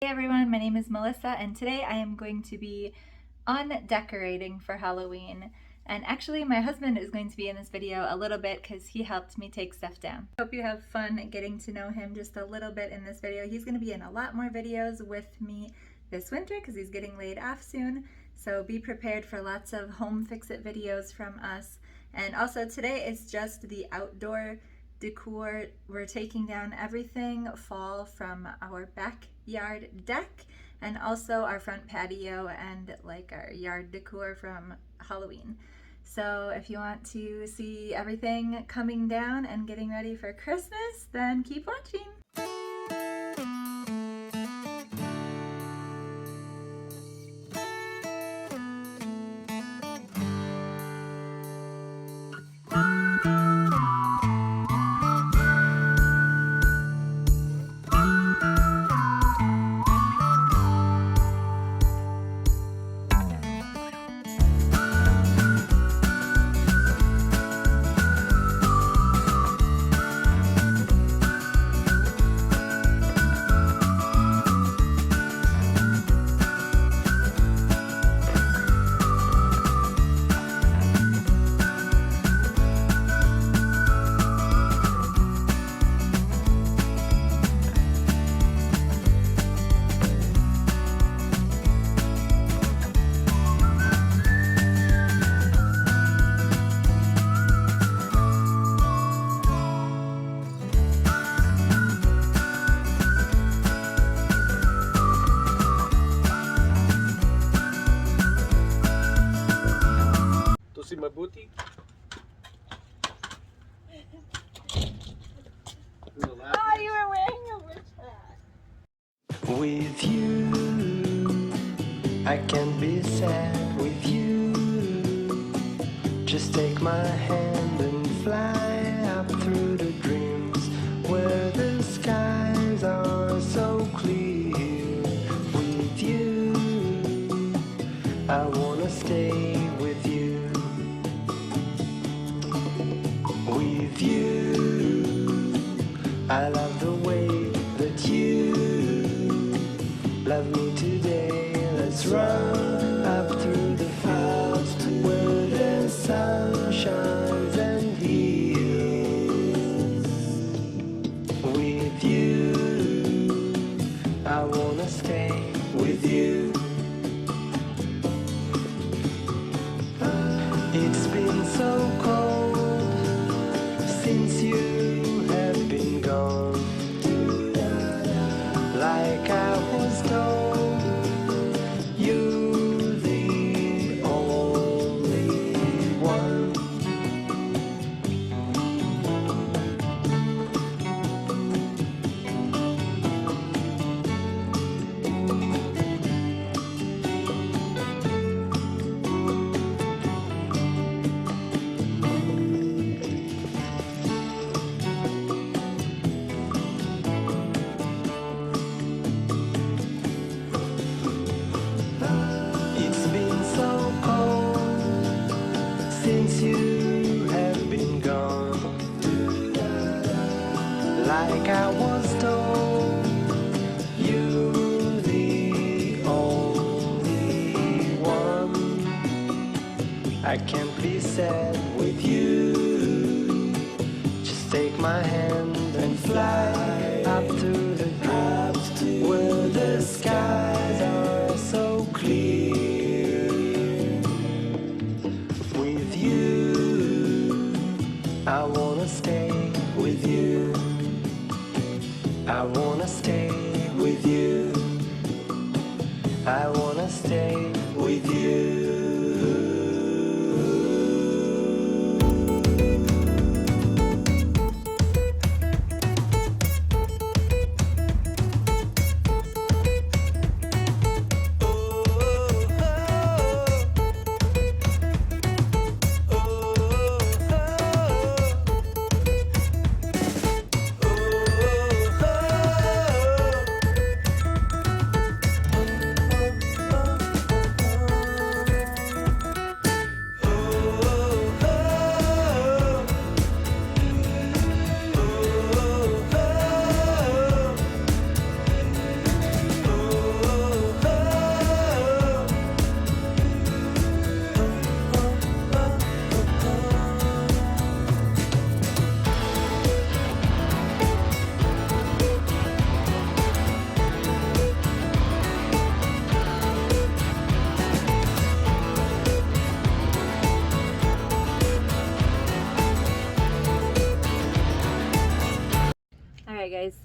Hey everyone, my name is Melissa and today I am going to be undecorating for Halloween. And actually my husband is going to be in this video a little bit because he helped me take stuff down. Hope you have fun getting to know him just a little bit in this video. He's going to be in a lot more videos with me this winter because he's getting laid off soon. So be prepared for lots of home fix-it videos from us. And also today is just the outdoor decor. We're taking down everything fall from our backyard deck and also our front patio and like our yard decor from Halloween. So if you want to see everything coming down and getting ready for Christmas, then keep watching. Mabuti. Oh, you were wearing a witch hat. With you, I can't be sad with you. Just take my hand and fly up through the dreams where the skies are so clear. With you, I wanna stay with you. With you, I love the way that you love me today. Let's run up through the fields where the sun shines and heals. With you, I wanna stay with you. It's been so cold since you have been gone, like I was told, you're the only one. It's been so cold since you have been gone, like I was told, you're the only one. I can't be sad with you. Just take my hand and fly up to the clouds where the skies are so clear. With you, I wanna stay with you. I wanna stay with you. I wanna stay with you.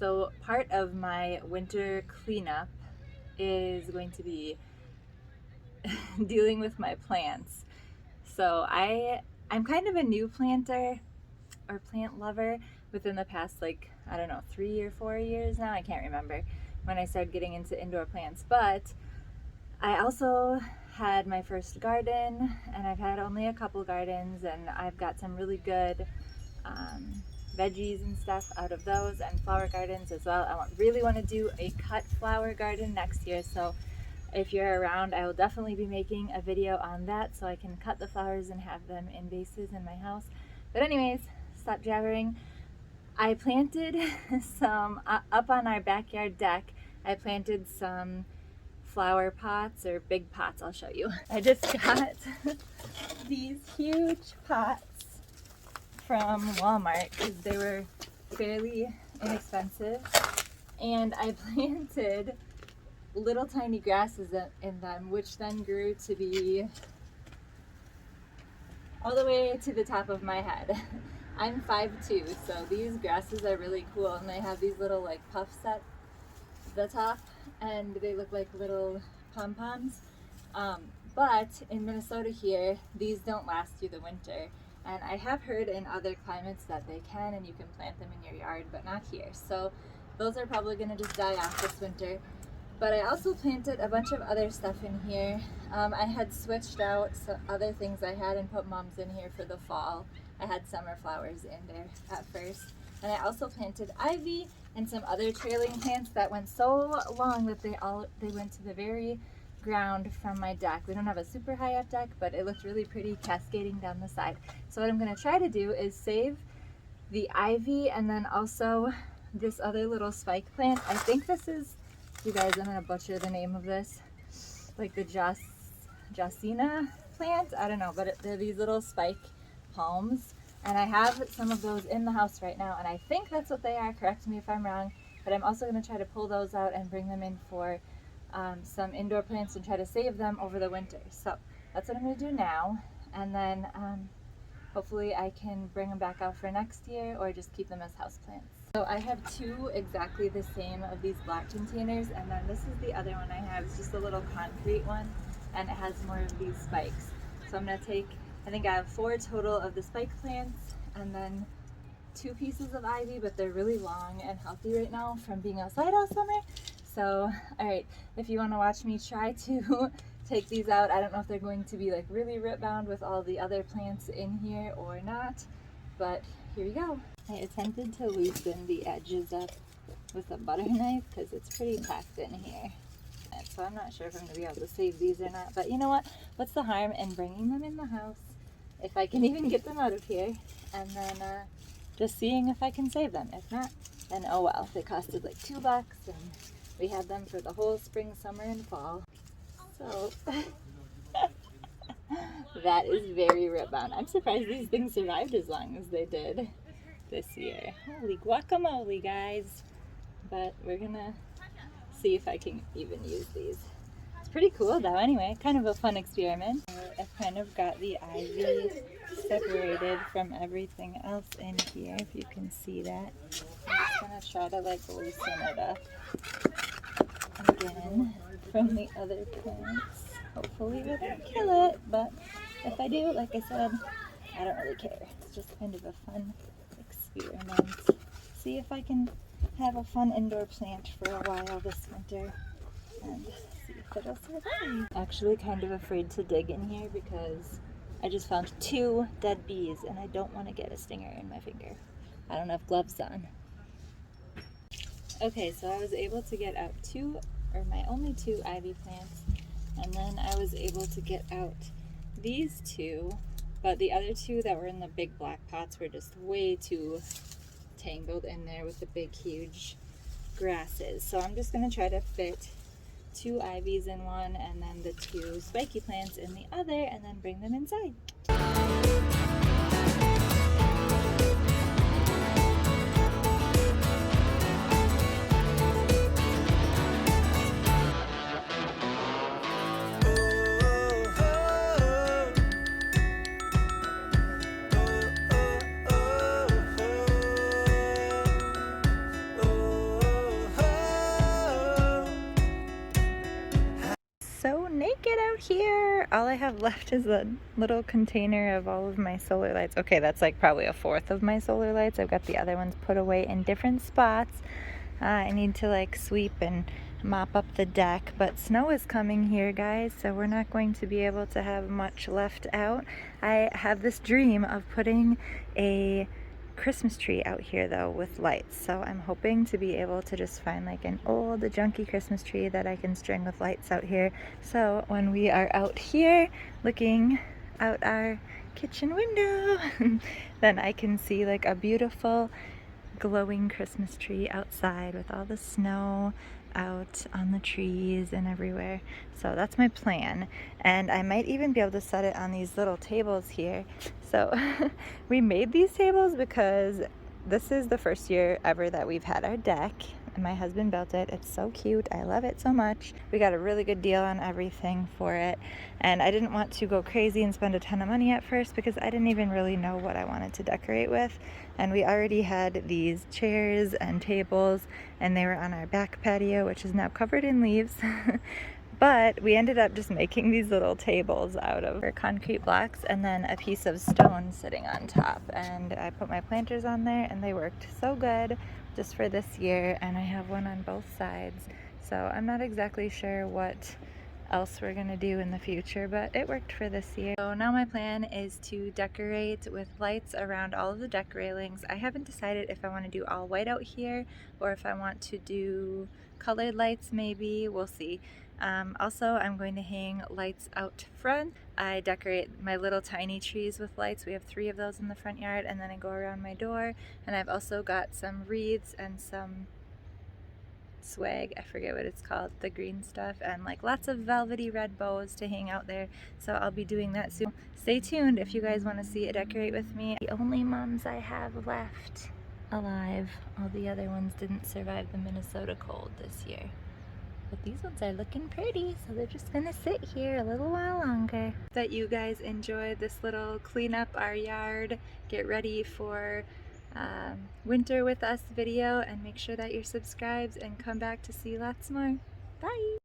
So part of my winter cleanup is going to be dealing with my plants. So I'm kind of a new planter or plant lover within the past, like, I don't know, 3 or 4 years now. I can't remember when I started getting into indoor plants, but I also had my first garden, and I've had only a couple gardens, and I've got some really good veggies and stuff out of those, and flower gardens as well. I really want to do a cut flower garden next year, so if you're around, I will definitely be making a video on that so I can cut the flowers and have them in vases in my house. But anyways, stop jabbering. I planted some, up on our backyard deck, I planted some flower pots, or big pots, I'll show you. I just got these huge pots from Walmart because they were fairly inexpensive, and I planted little tiny grasses in them, which then grew to be all the way to the top of my head. I'm 5'2", so these grasses are really cool, and they have these little like puffs at the top, and they look like little pom-poms. But in Minnesota here, these don't last through the winter, and I have heard in other climates that they can, and you can plant them in your yard, but not here. So those are probably going to just die off this winter. But I also planted a bunch of other stuff in here. I had switched out some other things I had and put mums in here for the fall. I had summer flowers in there at first. And I also planted ivy and some other trailing plants that went so long that they went to the very ground from my deck. We don't have a super high up deck, but it looked really pretty cascading down the side. So what I'm going to try to do is save the ivy and then also this other little spike plant. I think this is, you guys, I'm going to butcher the name of this, like the Jacina plant. I don't know, but they're these little spike palms. And I have some of those in the house right now, and I think that's what they are. Correct me if I'm wrong, but I'm also going to try to pull those out and bring them in for some indoor plants and try to save them over the winter. So that's what I'm going to do now, and then hopefully I can bring them back out for next year or just keep them as houseplants. So I have two exactly the same of these black containers, and then this is the other one I have. It's just a little concrete one, and it has more of these spikes. So I'm going to take, I think I have 4 total of the spike plants, and then 2 pieces of ivy, but they're really long and healthy right now from being outside all summer. So, alright, if you want to watch me try to take these out, I don't know if they're going to be like really root bound with all the other plants in here or not, but here we go. I attempted to loosen the edges up with a butter knife because it's pretty packed in here. And so I'm not sure if I'm going to be able to save these or not, but you know what? What's the harm in bringing them in the house if I can even get them out of here, and then just seeing if I can save them. If not, then oh well. They costed like $2 and we had them for the whole spring, summer, and fall. So that is very root bound. I'm surprised these things survived as long as they did this year. Holy guacamole, guys. But we're gonna see if I can even use these. It's pretty cool though anyway, kind of a fun experiment. I've kind of got the ivy separated from everything else in here, if you can see that. I'm just gonna try to like loosen it up again from the other plants. Hopefully it won't kill it, but if I do, like I said, I don't really care. It's just kind of a fun experiment. See if I can have a fun indoor plant for a while this winter and see if it'll survive. Actually kind of afraid to dig in here because I just found 2 dead bees and I don't want to get a stinger in my finger. I don't have gloves on. Okay, so I was able to get out my only 2 ivy plants, and then I was able to get out these 2, but the other 2 that were in the big black pots were just way too tangled in there with the big huge grasses. So I'm just going to try to fit 2 ivies in one and then the 2 spiky plants in the other, and then bring them inside. Get out here! All I have left is a little container of all of my solar lights. Okay, that's like probably a fourth of my solar lights. I've got the other ones put away in different spots. I need to like sweep and mop up the deck, but snow is coming here, guys, so we're not going to be able to have much left out. I have this dream of putting a Christmas tree out here though with lights, so I'm hoping to be able to just find like an old junky Christmas tree that I can string with lights out here, so when we are out here looking out our kitchen window then I can see like a beautiful glowing Christmas tree outside with all the snow out on the trees and everywhere. So that's my plan, and I might even be able to set it on these little tables here. So we made these tables because this is the first year ever that we've had our deck, and my husband built it. It's so cute. I love it so much. We got a really good deal on everything for it, and I didn't want to go crazy and spend a ton of money at first because I didn't even really know what I wanted to decorate with. And we already had these chairs and tables, and they were on our back patio, which is now covered in leaves. But we ended up just making these little tables out of concrete blocks and then a piece of stone sitting on top. And I put my planters on there and they worked so good just for this year. And I have one on both sides. So I'm not exactly sure what else we're gonna do in the future, but it worked for this year. So now my plan is to decorate with lights around all of the deck railings. I haven't decided if I want to do all white out here or if I want to do colored lights maybe. We'll see. Also, I'm going to hang lights out front. I decorate my little tiny trees with lights. We have 3 of those in the front yard, and then I go around my door, and I've also got some wreaths and some swag, I forget what it's called, the green stuff, and like lots of velvety red bows to hang out there, so I'll be doing that soon. Stay tuned if you guys want to see it decorate with me. The only mums I have left alive. All the other ones didn't survive the Minnesota cold this year. But these ones are looking pretty, so they're just gonna sit here a little while longer. That you guys enjoyed this little clean up our yard, get ready for winter with us video, and make sure that you're subscribed and come back to see lots more. Bye!